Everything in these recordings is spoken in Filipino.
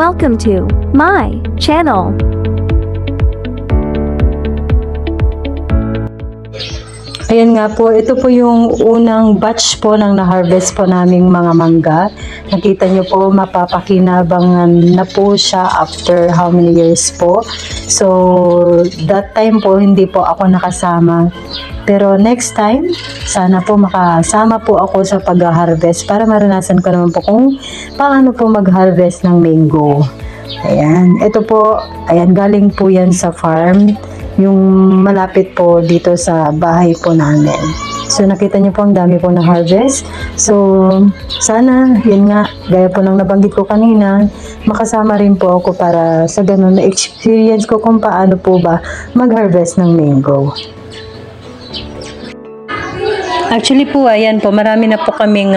Welcome to my channel. Ayan nga po, ito po yung unang batch po ng na-harvest po naming mga mangga. Nakita nyo po, mapapakinabangan na po siya after how many years po. So, that time po, hindi po ako nakasama. Pero next time, sana po makasama po ako sa pag-harvest para maranasan ko naman po kung paano po mag-harvest ng mango. Ayan, ito po, ayan, galing po yan sa farm. Yung malapit po dito sa bahay po namin. So nakita niyo po ang dami po na harvest. So sana, yun nga, gaya po ng nabanggit ko kanina, makasama rin po ako para sa ganun na experience ko kung paano po ba mag-harvest ng mango. Actually po, ayan po, marami na po kaming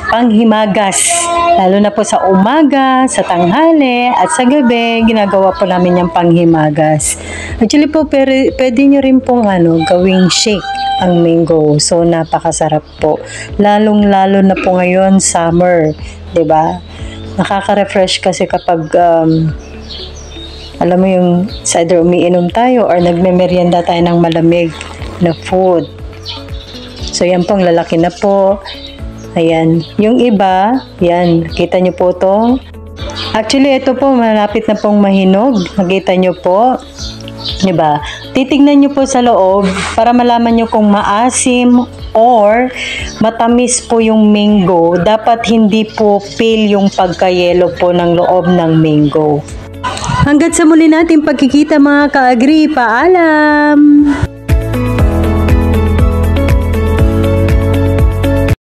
panghimagas. Lalo na po sa umaga, sa tanghali, at sa gabi, ginagawa po namin yung panghimagas. Actually po, pwede nyo rin pong gawing shake ang mango. So, napakasarap po. Lalong-lalo na po ngayon, summer. 'Di ba? Nakaka-refresh kasi kapag, alam mo yung, either umiinom tayo or nagme-merienda tayo ng malamig na food. So, yan pong lalaki na po. Ayan. Yung iba, yan. Kita nyo po to. Actually, ito po, malapit na pong mahinog. Nakita nyo po. Diba? Titignan nyo po sa loob para malaman nyo kung maasim or matamis po yung mango. Dapat hindi po pale yung pagkayelo po ng loob ng mango. Hanggat sa muli natin pagkikita mga ka-agri. Paalam!